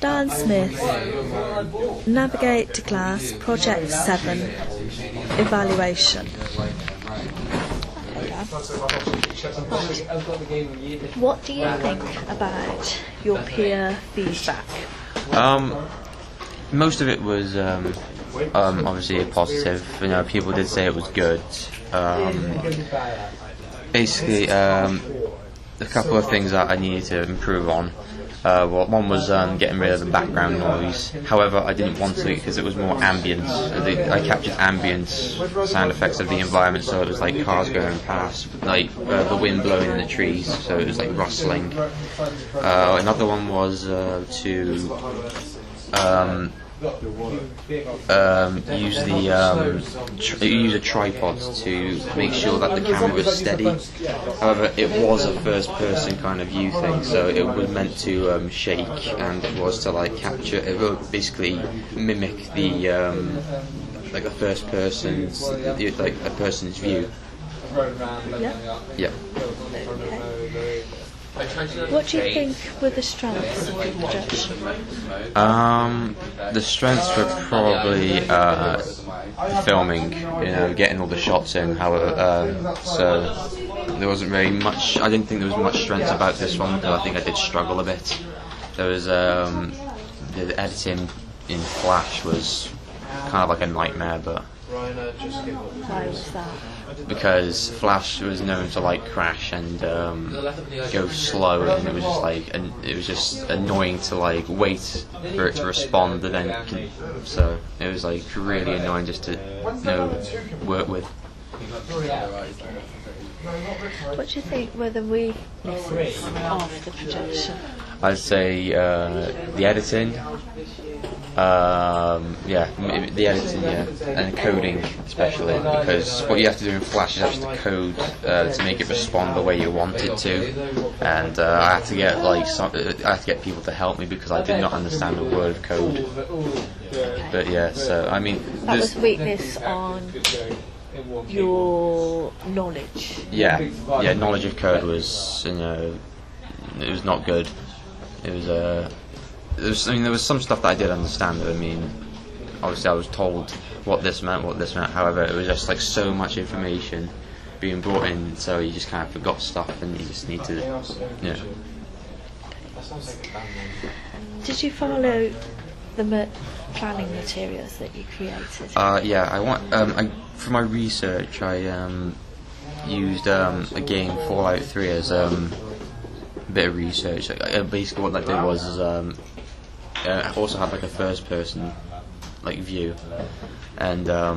Dan Smith, Navigate to Class, Project 7, Evaluation. What do you think about your peer feedback? Most of it was obviously positive. You know, people did say it was good. Basically, a couple of things that I needed to improve on. One was getting rid of the background noise. However, I didn't want to because it was more ambient. I captured ambient sound effects of the environment, so it was like cars going past, like the wind blowing in the trees, so it was like rustling. Another one was to use a tripod to make sure that the camera was steady. However, it was a first-person kind of view thing, so it was meant to shake, and it was to like capture. It will basically mimic the like a first person's like a person's view. Yeah. Okay. What do you think were the strengths of the projection? The strengths were probably filming, you know, getting all the shots in. However, so there wasn't very much. I didn't think there was much strength about this one, because I think I did struggle a bit. There was the editing in Flash was kind of like a nightmare, but. Why was that? Because Flash was known to like crash and go slow, and it was just annoying to like wait for it to respond, and then so it was like really annoying just to work with. What do you think were the weaknesses of the projection? I'd say the editing. The editing, and coding especially, because what you have to do in Flash is actually code to make it respond the way you want it to, and I had to get people to help me because I did not understand a word of code. But yeah, so I mean, that was weakness on your knowledge. Yeah, knowledge of code was, you know, it was not good. It was there was some stuff that I did understand. I mean, obviously I was told what this meant. However, it was just like so much information being brought in, so you just kind of forgot stuff, and you just need to, you know. Did you follow the planning materials that you created? For my research, I used a game, Fallout 3, as a bit of research. Basically, what I did was I also had like a first-person like view, and I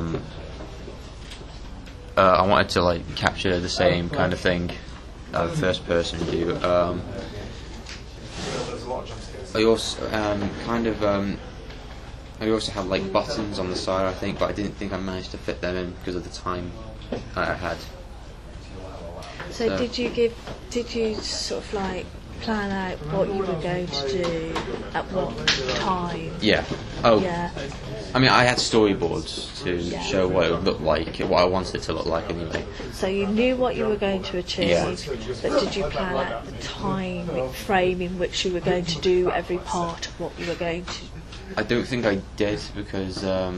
wanted to like capture the same kind of thing, first-person view. I also I also had like buttons on the side, I think, but I didn't think I managed to fit them in because of the time I had. So did you sort of like plan out what you were going to do at what time? Yeah. Oh. Yeah. I mean, I had storyboards to show what it would look like, what I wanted it to look like anyway. So you knew what you were going to achieve, but did you plan out the time frame in which you were going to do every part of what you were going to? I don't think I did, because to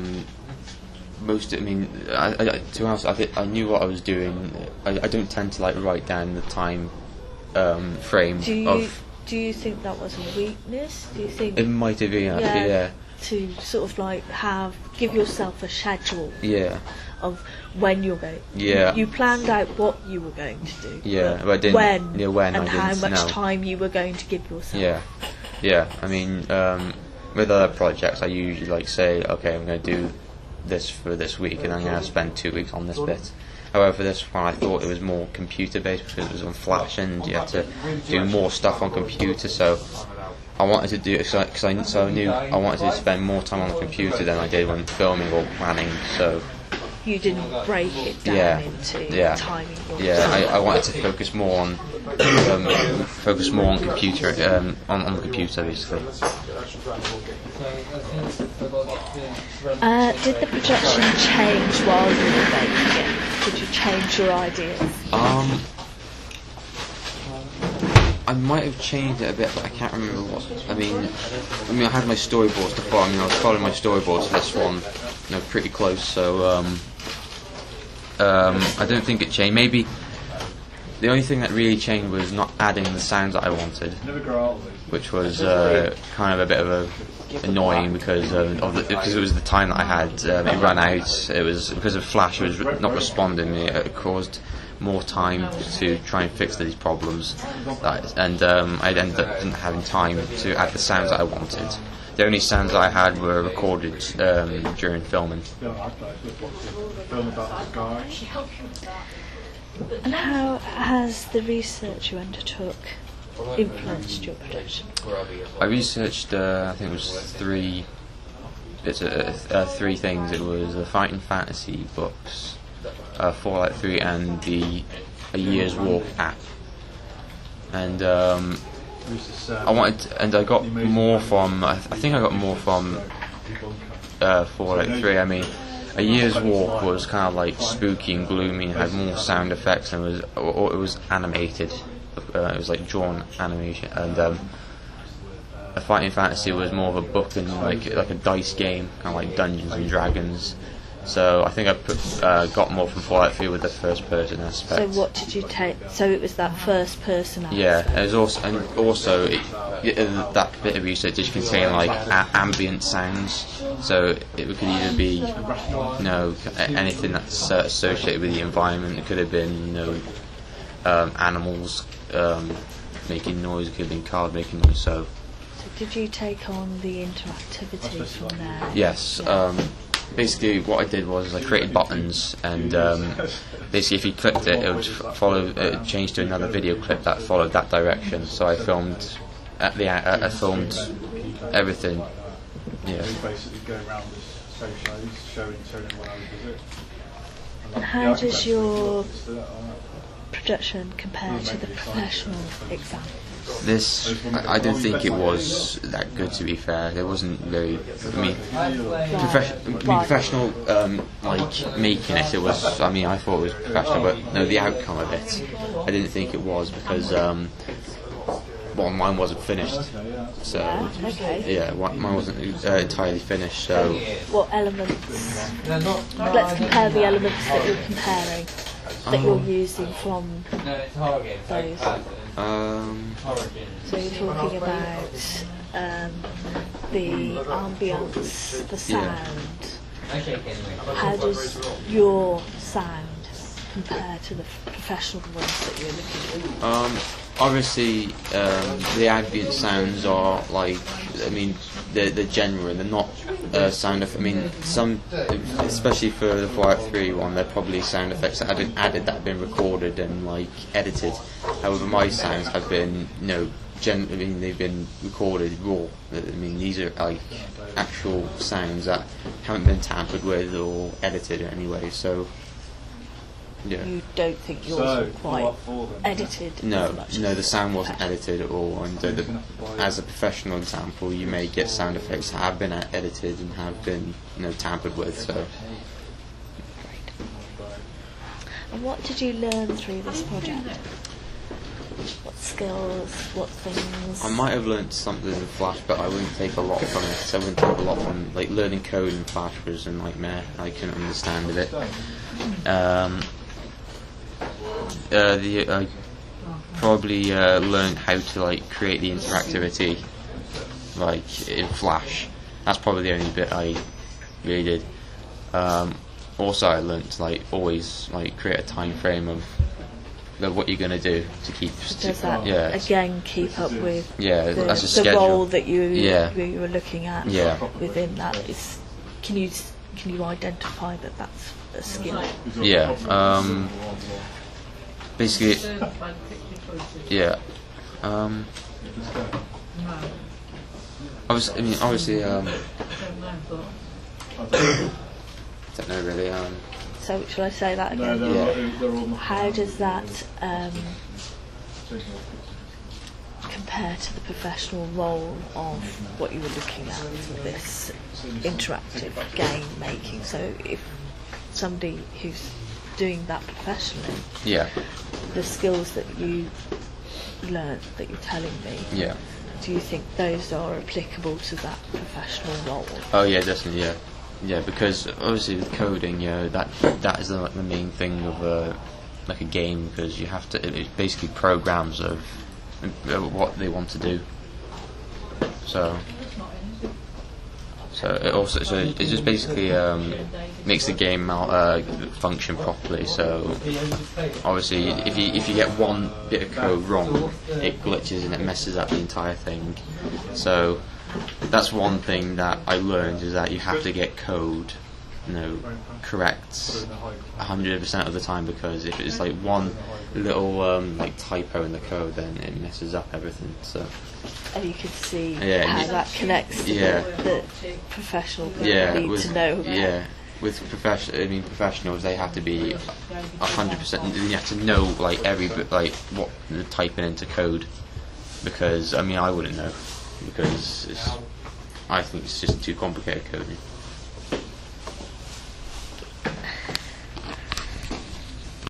be honest, I knew what I was doing. I don't tend to like write down the time frame. Do you think that was a weakness? Do you think it might have been actually? Yeah. To sort of like give yourself a schedule. Yeah. Of when you're going. Yeah. You planned out what you were going to do. Yeah, but I didn't. When? Yeah, when and I how didn't much know. time you were going to give yourself. Yeah. Yeah. I mean, with other projects, I usually like say, okay, I'm going to do this for this week, and I'm going to spend 2 weeks on this bit. However, for this one, I thought it was more computer-based because it was on Flash, and you had to do more stuff on computer. So I wanted to do it because I knew I wanted to spend more time on the computer than I did when filming or planning. So you didn't break it down into timing. I wanted to focus more on computer on the computer basically. Did the projection change while you were making it? Did you change your ideas? I might have changed it a bit, but I can't remember what. I mean, I had my storyboards to follow. I mean, I was following my storyboards for this one, pretty close. So I don't think it changed. Maybe the only thing that really changed was not adding the sounds that I wanted, which was kind of a bit of a annoying because because it was the time that I had. It ran out. It was because of Flash. It was not responding. It caused more time to try and fix these problems, and I'd ended up not having time to add the sounds that I wanted. The only sounds that I had were recorded during filming. And how has the research you undertook influenced your production? I researched, I think it was three things. It was the Fighting Fantasy books, Fallout 3, and the A Year's Walk app. And I wanted, and I got more from. I think I got more from Fallout 3. I mean, A Year's Walk was kind of like spooky and gloomy, and had more sound effects, and it was animated. It was like drawn animation, and A Fighting Fantasy was more of a book and like a dice game, kind of like Dungeons and Dragons. So I think I got more from Fallout 3 with the first person aspect. So what did you take? So it was that first person aspect. Yeah, it was also that bit of research did contain like ambient sounds. So it could either be anything that's associated with the environment. It could have been animals making noise. It could have been cars making noise. So did you take on the interactivity from there? Yes. Basically, what I did was I created buttons, and basically, if you clicked it, it would follow. It would change to another video clip that followed that direction. So I filmed I filmed everything. Yeah. Basically, go around the shows, showing everyone how to visit. And how does your production compare to the professional exam? This, I don't think it was that good, to be fair. It wasn't very. I mean, professional, like making it. It was. I mean, I thought it was professional, but no, the outcome of it, I didn't think it was because mine wasn't finished. So mine wasn't entirely finished. So what elements? Let's compare the elements that you're comparing, that you're using from those. So you're talking about the ambience, the sound. How does your sound compare to the professional ones that you're looking at? Obviously, the ambient sounds are like, I mean, they're general, they're not sound effects. I mean, some, especially for the Fallout 3 one, they're probably sound effects that have been added, that have been recorded and like edited. However, my sounds have been, they've been recorded raw. I mean, these are like actual sounds that haven't been tampered with or edited in any way. So. Yeah. You don't think yours were quite edited? No, as much the sound wasn't edited at all. And as a professional example, you may get sound effects that have been edited and have been, tampered with. So. Great. And what did you learn through this project? What skills? What things? I might have learnt something in Flash, but I wouldn't take a lot from it. So I wouldn't take a lot from learning code in Flash was a nightmare. I couldn't understand of it. I probably learned how to create the interactivity in Flash. That's probably the only bit I really did. Also, I learned to always create a time frame of what you're going to do to keep. Does that again keep up with that's the role that you were looking at? Yeah. Within that is, can you identify that that's a skill? Yeah. Basically, yeah. Obviously, don't know really. So shall I say that again? Yeah. How does that compare to the professional role of what you were looking at with this interactive game making? So if somebody who's doing that professionally, yeah, the skills that you learnt that you're telling me, Yeah. do you think those are applicable to that professional role? Oh yeah, definitely. Yeah, yeah. Because obviously with coding, that is the main thing of like a game, because you have to. It's basically programs of what they want to do. So it just basically makes the game function properly. So obviously, if you get one bit of code wrong, it glitches and it messes up the entire thing. So that's one thing that I learned, is that you have to get code, correct 100% of the time, because if it's like one little like typo in the code, then it messes up everything. So. And you can see how that connects to the professional people need to know about. Yeah, with professionals, they have to be 100%. You have to know like every bit, like what they're typing into code, because I wouldn't know, because I think it's just too complicated coding.